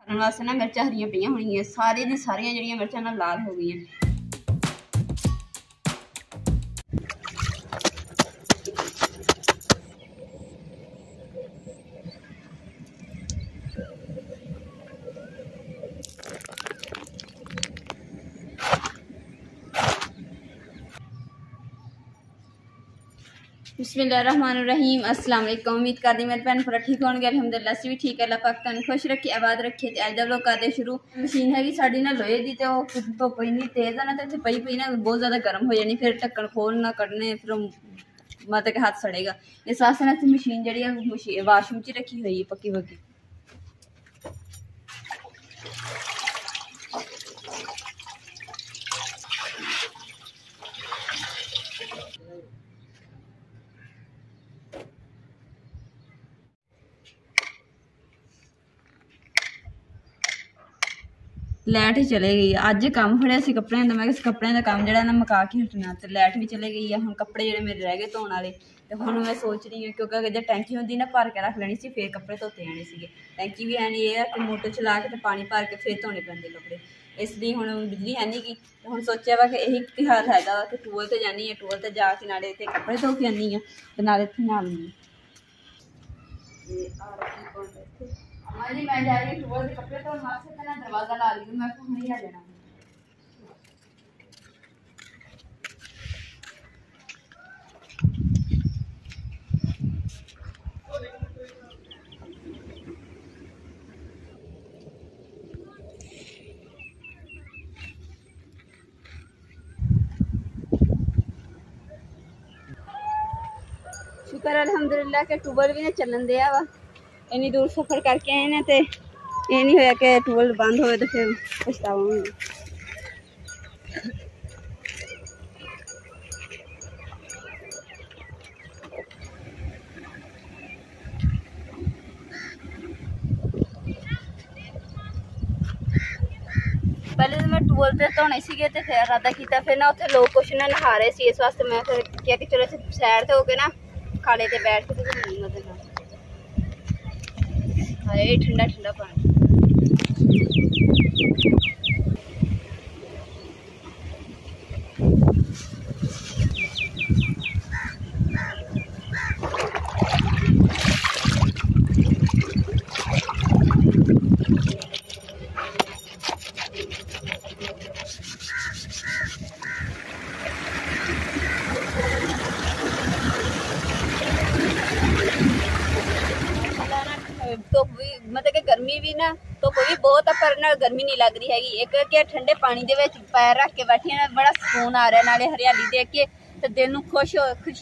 पकड़न वास्ते ना मिर्चां हरियां पईयां होणगियां, सारी दी सारियां जिहड़ियां मिर्चां ना लाल हो गईयां। बिस्मिल्लाहिर्रहमानिर्रहीम। अस्सलाम वालेकुम। उम्मीद करदी मेरे भैन भरा ठीक होणगे। अल्हम्दुलिल्लाह असीं भी ठीक है। अल्लाह पाक तुहानूं खुश रखे, आबाद रखे। ते अज दा व्लॉग करदे शुरू। मशीन हैगी साडी ना लोहे दी, ते ओह धुप्प इन्नी तेज़ है ना, ते इत्थे पई ना बहुत ज़्यादा गर्म हो जानी, फिर ढक्कन खोलना कड्ढने, फिर मतलब कि हाथ सड़ेगा। इस वास्ते ना इत्थे मशीन जिहड़ी है वाशरूम च रखी हुई है पक्की पक्की। लाइट ही चले गई। अज काम फड़िया सी कपड़े का, मैं कपड़े का काम जो ना मुका के हटना, तो लाइट भी चले गई है। हम कपड़े जो मेरे रह गए धोने वाले, तो हम मैं सोच रही हूँ क्योंकि अगर टैंकी होंगी ना भर के रख लेनी सी, फिर कपड़े धोते जाने से। टैंकी भी है नहीं, ये कि मोटर चला के तो पानी भर के फिर धोने पैंदे कपड़े, इसलिए हुण बिजली है नहीं गी। तो हुण सोचा वा कि यही हाल है कि टूअल तो जानी है, टूअल तो जाके नाले इत्थे कपड़े धो के आनी है, तो नाले इत्थे नहा लूँगी। मैं जा रही टूअल के कपड़े धोने वास्ते, तो ना दरवाजा ला रही हूँ, मैं नहीं आ जाना। शुक्र अल्हम्दुलिल्लाह के टूबल भी ना चलन दिया वा। इन्नी दूर सफ़र करके आए ना, तो ये नहीं होया कि टूबल बंद होए तो फिर पछतावांगे। पहले तो मैं टूबल से धोने से फिर इरादा किया, फिर ना उत्थे लोग कुछ ना नहा रहे थे, इस वास्ते मैं फिर किया कि चलो सैर तो होके ना खाले ते बैठ के तो मतलब हाय ठंडा ठंडा पानी। तो भी मतलब कि गर्मी भी ना तो भी बहुत है, पर ना गर्मी नहीं लग रही हैगी। एक कि ठंडे पानी दे विच पैर रख के बैठी ना, बड़ा सुकून आ रहा है, नाले हरियाली देख के तो दिल नूं खुशी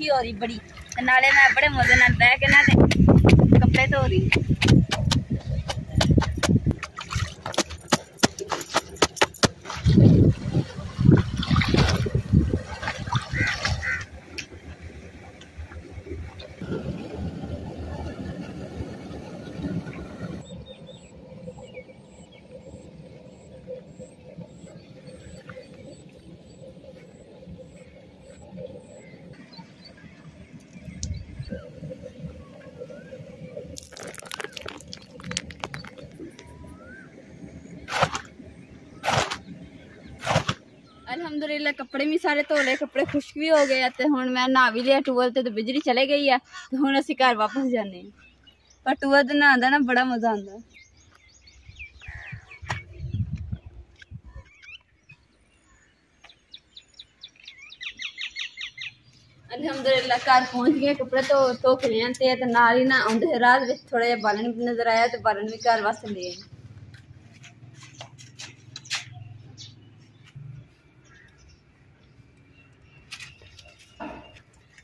हो रही बड़ी, नाले मैं बड़े मजे नाल बह के ना कपड़े धो रही। अल्हम्दुलिल्लाह कपड़े भी सारे धो ले, कपड़े खुश्क भी हो गए, तो हुण मैं नहा भी लिया टूअल ते, तो बिजली चले गई है, तो हुण असीं घर वापस जाने। पर टूअल ते नहाने दा ना बड़ा मजा आंदा। अल्हम्दुलिल्लाह घर पहुंच गए, कपड़े धो के ले आते, तो नाल ही ना आउंदे राह विच थोड़ा जिहा बालन भी नजर आया, तो बालन भी घर वास्ते ले आए।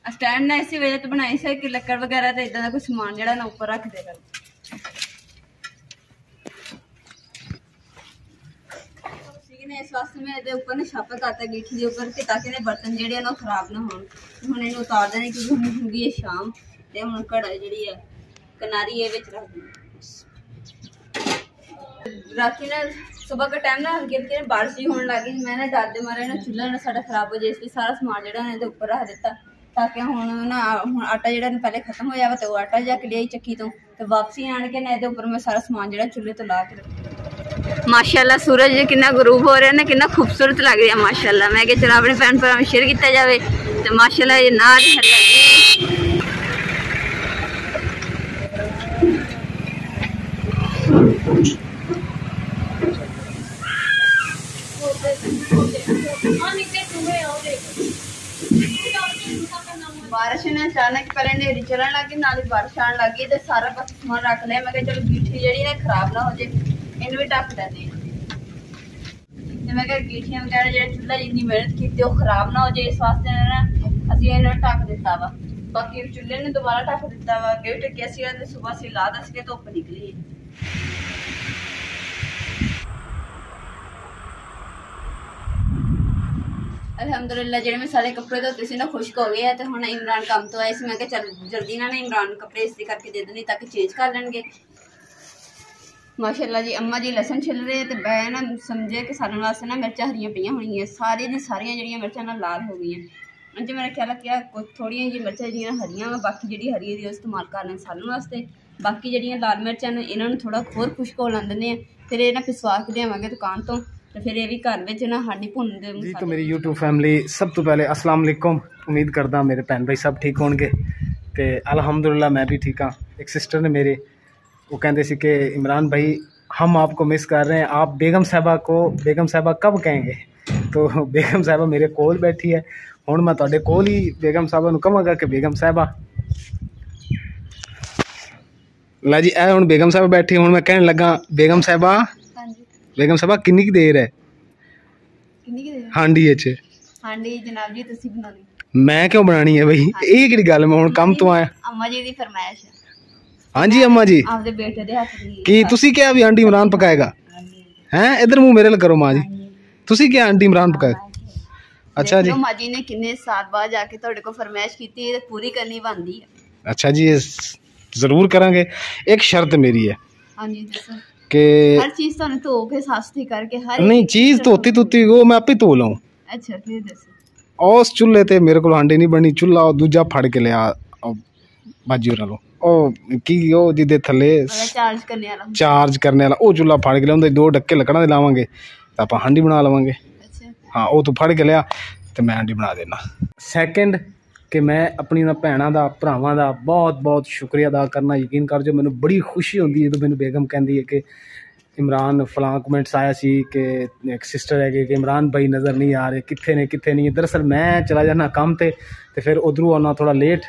स्टैंड ना इसी वजह तो बनाई से कि लक्कड़ वगैरह तो इदा का कुछ समान जरा ना ऊपर रख देगा। इस वास्ते मैं ये ऊपर ना छापा करता गिठी के ऊपर, ताकि बर्तन जेडे ना खराब ना हो। हुण इन्हू उतार देने क्योंकि हुण होगी शाम, ते हुण घड़ा जी है किनारी ये विच रख दी। राती ना सुबह का टाइम ना हल्की हल्की बारिश ही होने लगी, मैं ना डर दे मारे ना चूल्हा ना साडा खराब हो जाए, इसलिए सारा समान जो है ऊपर रख दिता, ताकि हुण ना हुण आटा जो पहले खत्म हो जाए, तो आटा जाके लिया चक्की तो वापसी आन के ना ऊपर मैं सारा समान जो चूल्हे तो ला के रखा। माशाल्लाह सूरज कितना गरूब हो रहा है ना, कितना खूबसूरत लग रहा है माशाल्लाह। मैं कि चलो अपने भैन भरा शेयर किया जाए तो माशाल्लाह ये नाल हरियाली बारिश ने अचानक पहले नेरी चलन लगी, नाल बारिश आने लगी तो सारा पास समान रख लिया। मैं चलो गिट्ठी जी ने खराब ना हो जाए, इन भी ढक देने। मैं गिट्ठियां वगैरह जो चूल्हा जिन्नी मेहनत की खराब ना हो जाए, इस वास्ते ना असं इन्हें ढक दिता वा। बाकी चूल्हे ने दोबारा ढक दिता वा, अगे भी ढकिया तो सुबह से ला दस के धुप निकली। अलहमदुलिल्लाह जेडे मैं सारे कपड़े धोते सी ना खुश्क हो गए हैं। तो हुण इमरान काम तो आए सी, मैं चल जल्दी ना इमरान कपड़े इस्त्री करके दे देनी ताकि चेंज कर लेंगे। माशाल्लाह जी अम्मा जी लसन छिल रहे हैं तो मैं ना समझे कि सारे वास्ते ना मिर्चा हरियां पईयां होणियां, सारी दी सारियां जिहड़ियां मिर्चां ना लाल हो गई। अंज मेरा ख्याल किया थोड़ियां जी मिर्चां जिहड़ियां हरियां वा, बाकी जिहड़ी हरी दी इस्तेमाल कर लें सारे वास्ते। बाकी जिहड़ियां लाल मिर्चां ने इन्हां नूं थोड़ा होर खुश्क हो लैण दिंदे आ, फिर इह ना पिसवा के लिआवांगे दुकान तो फिर ये भी घर में ना हाडी भुन दे जी। तो मेरी यूट्यूब फैमिली सब तो पहले अस्सलाम वालेकुम। उम्मीद करदा मेरे भैन भाई सब ठीक होणगे ते अल्हम्दुलिल्लाह मैं भी ठीक हाँ। एक सिस्टर ने मेरे वो कहते सी कि इमरान भाई हम आपको मिस कर रहे हैं, आप बेगम साहबा को बेगम साहबा कब कहेंगे। तो बेगम साहबा मेरे कोल बैठी है, हुण मैं तुहाडे कोल ही बेगम साहबा नूं कहांगा कि बेगम साहबा ला जी ए हुण बेगम साहबा बैठी। हुण मैं कहण लगा बेगम साहबा किन्नी देर है हांडी च हांडी जनाब जी तुसी बनानी, मैं क्यों बनानी है भाई, ये किहड़ी गल। मैं हुण काम तो आया। अम्मा जी दी फरमाइश है। हाँ जी अम्मा जी आपदे बेटे दे हत्थ दी की तुसी क्या अभी आंटी इमरान पकाएगा हैं। इधर मुंह मेरे करो माँ जी, तुसी क्या आंटी इमरान पकाएगा। अच्छा जी अम्मा जी ने किन्ने साल बाद जाके तुहाडे को फरमाइश कीती है, पूरी करनी बनदी है। अच्छा जी जरूर करांगे। एक शर्त मेरी है। हां जी दसो कि हर चीज तो धो के साफ करके हर नहीं चीज धोती वो मैं आपे धो लाऊं। अच्छा फिर दसो उस चूल्हे ते मेरे को हांडी नहीं बननी, चूल्हा और दूजा फड़ के लिया बाजी होरां लो ओ की ओ जिदे थले चार्ज करने वाला वो चूल्हा फड़ के लिया, दो डक्के लकड़ां दे लावांगे तो आपां हांडी बना लवांगे। अच्छा हाँ वो तू फड़ के लिया तो मैं हांडी बना देना। सैकेंड कि मैं अपनी उन्हां भैणां दा भरावां दा बहुत बहुत शुक्रिया अदा करना। यकीन कर जो मैनू बड़ी खुशी होंदी है जो मैनू बेगम कहती है कि इमरान फलां कमेंट्स आया सी कि एक सिस्टर है कि इमरान भाई नज़र नहीं आ रहे, कित्थे नहीं। दरअसल मैं चला जाना काम ते फिर उधरों आना थोड़ा लेट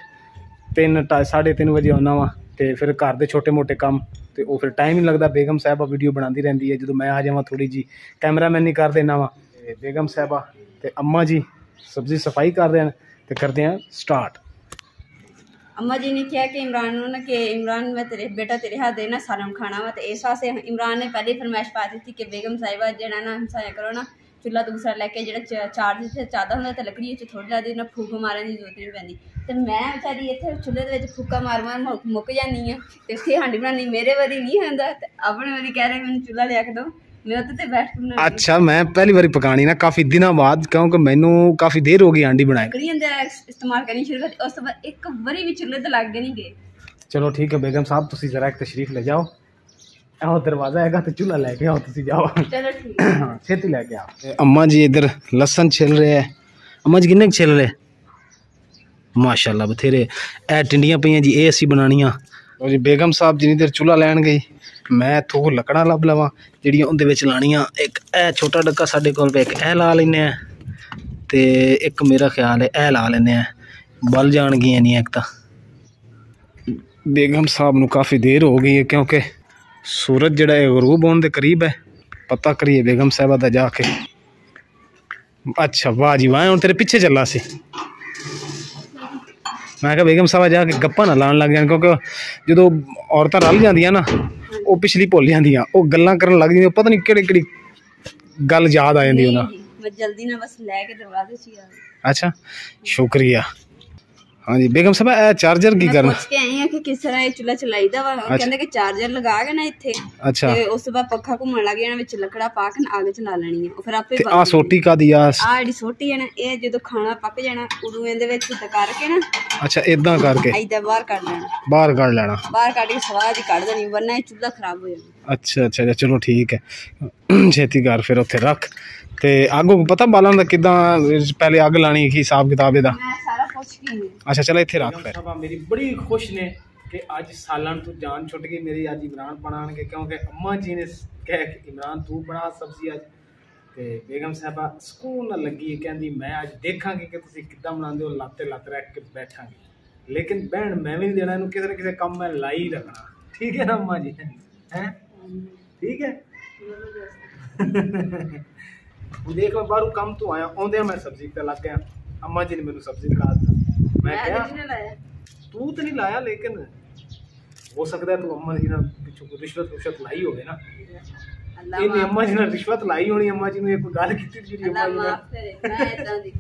3-3:30 बजे आना वा तो फिर घर के छोटे मोटे काम तो वो फिर टाइम नहीं लगता। बेगम साहबा वीडियो बनाती रहती है, जो मैं आ जावा थोड़ी जी कैमरामैन नहीं कर देना वा। बेगम साहबा तो अम्मा जी सब्जी सफाई कर रहे हैं तो करते हैं स्टार्ट। अम्मा जी ने कहा कि इमरान कि इमरान मैं तेरे बेटा तेरे हाथ देना सारा खाना वा। तो इस वास्ते इमरान ने पहले फरमाइश पा दी थी कि बेगम साहिबा जो ना हमसाया करो ना चूल्हा दूसरा लैके जो चार्ज से ज़्यादा होंगे तो लकड़ी थोड़ी लगती ना फूक मारने की जरूरत नहीं पैंदी। तो मैं बेचारी इतने चूल्हे के फूका मार मुक जानी हाँ तो इतने हांडी बनानी मेरे वारी नहीं आता। अपने वारी कह रहे मैंने चूल्हा लिया के दो मैं उत्ते बैठ के बना। अच्छा मैं पहली बारी पकानी ना काफ़ी दिनों बाद क्योंकि मैनू काफ़ी देर हो गई हांडी बनाए इस्तेमाल करनी शुरू कर उस बाद एक बारी भी चूल्हे तो लग नहीं गए। चलो ठीक है बेगम साहब तुसी जरा एक तशरीफ ले जाओ, आओ दरवाजा है तो चूल्हा लेके आओ तुसी जाओ। चलो ठीक है हाँ छेती लेके आओ। अम्मा जी इधर लसन छिल रहे है। अम्मा जी किन्ने छिल रहे माशाल्लाह बथेरे। ए टिंडियां पईयां जी ये असी बनानियां। और जी बेगम साहब जिन्नी देर चूल्हा लैन गई मैं इत्थों लकड़ां लभ लवां जिहड़ियां उहदे विच लाणियां। एक ए छोटा डक्का साडे कोल एक ए ला लैने ते एक मेरा ख्याल है ए ला लैने बल जान गियां नहीं। एक तां बेगम साहब नूं काफ़ी देर हो गई है क्योंकि सूरज जिहड़ा है गरूब होने के करीब है। पता करिए बेगम साहबा दा जाके। अच्छा वाह जी वाह, हुण तेरे पिछे चला सी। मैं कहा बेगम साहबा जाके गप्पा ना लान लग जान क्योंकि जो औरतां रल जांदियां ना वो पिछली भुल जांदियां, वो गल्लां करन लग जांदियां, पता नहीं केड़ी गल याद आ जांदी उन्हां। मैं जल्दी ना बस लेके दरवाजे से आ। अच्छा शुक्रिया। हाँ जी बेगम साहब ए चार्जर की करना ਪੁੱਛ ਕੇ ਆਈ ਆ ਕਿ ਕਿਸ ਤਰ੍ਹਾਂ ਇਹ ਚੁੱਲ੍ਹਾ ਚਲਾਈਦਾ ਵਾ ਉਹ ਕਹਿੰਦੇ ਕਿ ਚਾਰਜਰ ਲਗਾ ਕੇ ਨਾ ਇੱਥੇ अच्छा ਤੇ ਉਸ ਤੋਂ ਬਾਅਦ ਪੱਖਾ ਘੁੰਮਣ ਲੱਗ ਜਾਣਾ ਵਿੱਚ ਲੱਕੜਾ ਪਾ ਕੇ ਅੱਗ ਚਲਾ ਲੈਣੀ ਆ ਉਹ ਫਿਰ ਆਪੇ ते आ सोटी का दिया ਆ ਜਿਹੜੀ ਸੋਟੀ ਹੈ ਨਾ ਇਹ ਜਦੋਂ ਖਾਣਾ ਪੱਕ ਜਾਣਾ ਉਦੋਂ ਇਹਦੇ ਵਿੱਚ ਕਰਕੇ ਨਾ अच्छा इदा करके ਐਦਾਂ ਬਾਹਰ ਕੱਢ ਲੈਣਾ बाहर कढ़ लेना ਬਾਹਰ ਕੱਢ ਕੇ ਸਵਾਦ ਹੀ ਕੱਢ ਦੇਣੀ ਵਰਨਾ ਇਹ ਚੁੱਲ੍ਹਾ ਖਰਾਬ ਹੋ ਜਾਣਾ अच्छा अच्छा अच्छा चलो ठीक है छेती कर फिर उत्थे रख ते आगो पता बालन दा किदां पहले अग लानी की हिसाब किताब दा ਮੈਂ ਸਾਰਾ ਪੁੱਛ ਕੇ ਆਈ अच्छा चल इत्थे रख फिर मेरी बड़ी खुश ने कि अज सालन तू जान छुट गई मेरी अज इमरान बनाणगे क्योंकि अम्मा जी ने कह कि इमरान तू बना सब्जी अज ते बेगम साहबा सुकून नाल लगी कहंदी मैं अज देखांगी कि तुसीं किदां बनांदे हो लाते लत रख के बैठांगे लेकिन बहन मैं भी नहीं देना इनू किसी न किसी काम में लाई रखना ठीक है ना अम्मा जी हैं ठीक है देख मैं बाहरों काम तो आया आंदे मैं सब्जी पे लग गया अम्मा जी ने मेनू सब्जी दिखा दी मैं क्या तू तो नहीं लाया लेकिन हो सकता है तू अम्मा जी ने पिछू रिश्वत लाई होवे ना ਇਹ अम्मा जी ने रिश्वत लाई होनी अम्मा जी ने कोई गल कीती जी अम्मा जी ने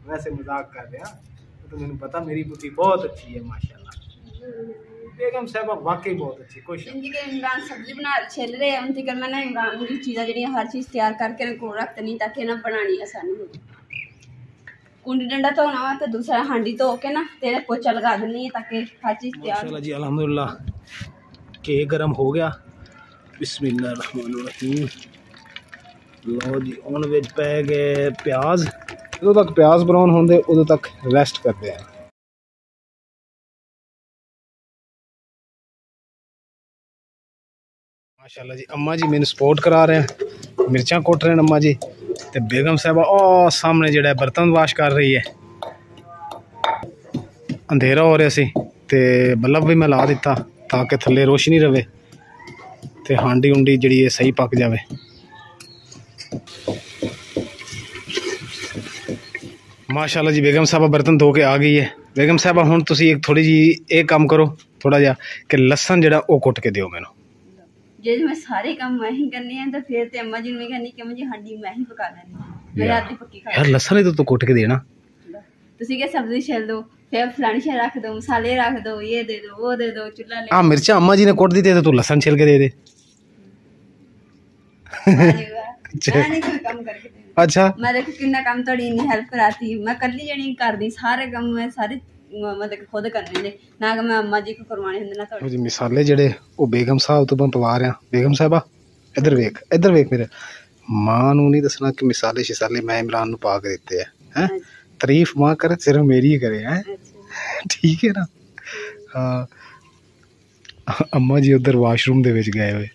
वैसे मजाक कर रहा तो मैंने पता मेरी बुद्धि बहुत अच्छी है माशाल्लाह बेगम साहबा वाकई बहुत अच्छी खुश जिंदगी के इमरान सब्जी बना छिल रहे हैं उनकी कर मैंने इमरान की चीज़ें जी हर चीज़ तैयार करके ना कोल रखते नहीं ताकि ना बनानी आसानी हो कुंडी डंडा धोना वा तो दूसरा हांडी धो के ना तेरे पोचा लगा देनी है ताकि हर चीज़ तैयार माशाल्लाह जी अल्हम्दुलिल्लाह केक गरम हो गया बिस्मिल्लाहिर्रहमानिर्रहीम लो जी हुण विच पै गए प्याज उदों तक प्याज ब्राउन होंदे उदों तक रेस्ट करते हैं माशाल्लाह जी अम्मा जी मैंने सपोर्ट करा रहे हैं मिर्चा कुट रहे हैं अम्मा जी ते बेगम साहबा ओ सामने जेड़ा बर्तन वाश कर रही है अंधेरा हो रहा सी ते बल्ब भी मैं ला दिता ताकि थल्ले रोशनी रहे ते हांडी उंडी जी सही पक जाए माशाल्लाह जी बेगम साहबा बर्तन धो के आ गई है बेगम साहबा हुण तुसी एक थोड़ी जी एक काम करो थोड़ा जा कि लसन जेड़ा ओ कुट के दिओ मैनू जे मैं सारे काम मैं ही करने हैं तो फिर ते अम्मा जी ने कहनी कि मुझे हांडी मैं ही पका लेनी मैं रात दी पक्की खा यार लसन ही तो कुट के देना तुसी क्या सब्जी छील दो फिर फलानी शे रख दो मसाले रख दो ये दे दो वो दे दो चुल्हा ले आ मिर्चा अम्मा जी ने कुट दी थे तो तू लसन छिल के दे दे मैं नहीं कोई काम करके देना अच्छा मैं देखो कितना काम थोड़ी इन्नी हेल्प कराती मैं कल्ली जनी कर दी सारे काम मैं सारे मतलब खुद करने दे ना कि मैं अम्मा जी को करवाने होंदे ना थोड़ी जी मिसाले जेड़े ओ बेगम साहब तो मैं पवा रहा बेगम साहबा इधर वेख मेरे मां नू नहीं दसना कि मिसाले शिसाले मैं इमरान नू पा के दिते हैं तारीफ मां करे सिर्फ मेरी ही करे हैं ठीक है ना हाँ अम्मा जी उधर वाशरूम दे विच गए हुए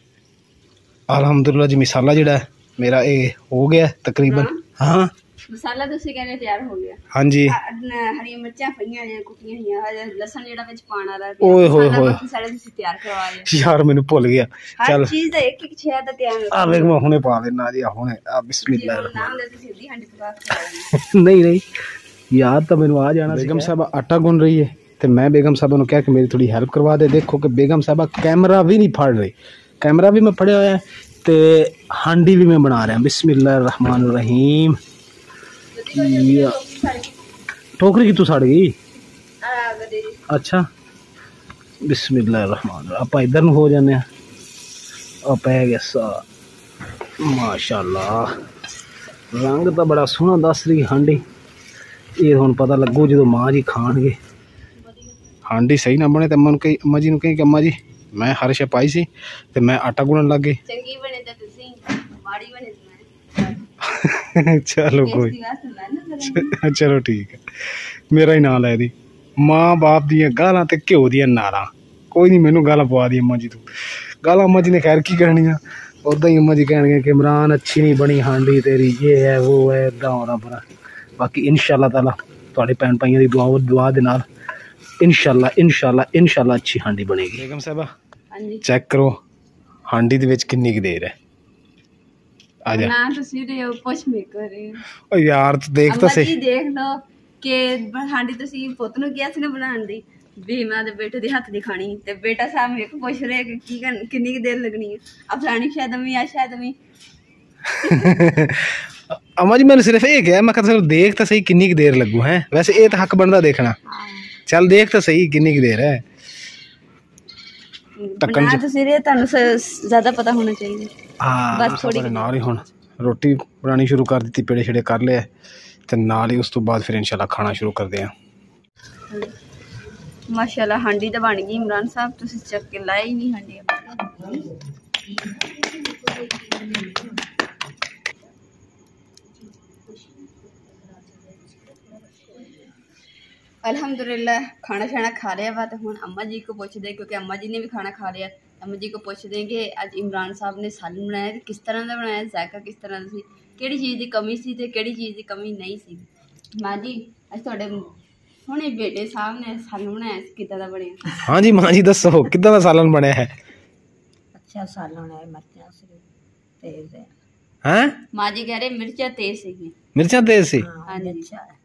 अल्हम्दुलिल्लाह जी मिसाला जेड़ा मेरा ये हो गया तकरीबन हाँ मसाला तुसी कहने तैयार हो गया हाँ जी हरी मिर्चा पईयां ने कुटियां हियां लसन जेड़ा विच पाना रहा ओए होए होए सारे तुसी तैयार करवा रहे यार मैंने भूल गया हर चीज दा एक एक छे दा ध्यान आ वेख मैं हुने पा लेना जी हुने आ बिस्मिल्लाह नाम दे तुसी सीधी हंडी पका नहीं याद तो मैंने आ जाना बेगम साहब आटा गुन रही है तो मैं बेगम साहब ने कहा कि मेरी थोड़ी हेल्प करवा दे देखो कि बेगम साहब कैमरा भी नहीं फड़ रही कैमरा भी मैं फड़िया हुआ है तो हांडी भी मैं बना रहा बिस्मिल्लाहिर्रहमानिर्रहीम टोकरी की तू सड़ गई अच्छा बिस्मिल्लाहिर्रहमान आप इधर न हो जाने आप गया सा माशाल्लाह रंग तो बड़ा सोहना दस रही हांडी ये हुण पता लगू जो माँ जी खाणगे हांडी सही ना बने तो अम्मा जी कही कि अम्मा जी मैं हर शे पाई सी ते मैं आटा गुनन लग गई चंगी बने तो तुसी माड़ी बने तो मैं चलो कोई चलो ठीक है मेरा ही नाम लै दी माँ बाप दियां गालां ते घ्यो दियां नारां कोई नहीं मैनू गालां पवा दी अम्मा जी तू गालां अम्मा जी ने खैर की करनियां उदा ही अम्मा जी कहणगे कि इमरान अच्छी नहीं बनी हांडी तेरी ये है वो है इदा होना बड़ा बाकी इंशाअल्लाह ताला तुहाडे भैन भाइयों की दुआ दे नाल इंशाअल्लाह अच्छी हांडी बनेगी बेगम साहबा चेक करो हांडी दे विच किन्नी की देर है आजा ना तुसी दे पुछ मेकर ओ यार तू देख तो सही देख लो कि हांडी तुसी पुੱਤ ਨੂੰ ਕਿਹਾ ਸੀ ਨਾ ਬਣਾਉਣ ਦੀ ਵੀ ਮੈਂ ਦੇ ਬੇਟੇ ਦੇ ਹੱਥ ਦੀ ਖਾਣੀ ਤੇ ਬੇਟਾ ਸਾਹਿਬ ਮੇਰੇ ਕੋਲ ਪੁੱਛ ਰਿਹਾ ਕਿ ਕਿੰਨੀ ਕੁ ਦੇਰ ਲੱਗਣੀ ਹੈ ਆ ਫਲਾਣੀ ਸ਼ਾਇਦ ਮੈਂ ਆ ਸ਼ਾਇਦ ਮੈਂ अम्मा जी मैंने सिर्फ ये कहा, मैं सिर्फ देख तो सही किन्नी देर लगू है, वैसे ये तो हक बनता देखना। चल देख तो सही किन्नी देर है। बना तो सिरे तुहानू ज्यादा पता होना चाहिए। हाँ बस थोड़ी नाल ही हुण रोटी बनानी शुरू कर दी, पेड़े छेड़े कर लिया ते नाल ही उस तो बाद फिर इंशाल्लाह खाना शुरू करते हैं। माशाल्लाह हांडी तो बन गई इमरान साहब, तुसी चक के लाए ही नहीं हांडी। अल्हम्दुलिल्लाह खाना शाना खा लिया वा, तो हुण अम्मा जी को पूछते, क्योंकि अम्मा जी ने भी खाना खा लिया। अम्मा जी को पूछते हैं कि अज इमरान साहब ने सालन बनाया तो किस तरह का बनाया, जायका किस तरह का सी, किहड़ी चीज़ की कमी सी ते किहड़ी चीज़ की कमी नहीं सी। माँ जी अज तुहाडे सोहणे बेटे साहब ने सालन बनाया, किदां दा बनिया? हाँ जी माँ जी दसो किदां दा सालन बनया है? अच्छा सालन है, मिर्चां तेज है। हैं माँ जी कह रहे मिर्चा तेज सी। मिर्चा तेज सी? हाँ जी।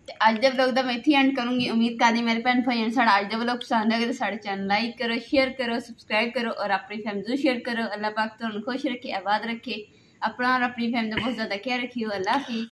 ते अज दे व्लॉग दा मैं इत्थे एंड करूंगी। उम्मीद करदी मेरे भैन भाइयों ने साडा अज दा व्लॉग पसंद आए तो साडे चैनल लाइक करो, शेयर करो, सब्सक्राइब करो और अपनी फैमिली शेयर करो। अल्लाह पाक तुहानू खुश रखे, आबाद रखे, अपना और अपनी फैमिली का बहुत ज़्यादा ख्याल रखियो। अल्लाह हाफिज़।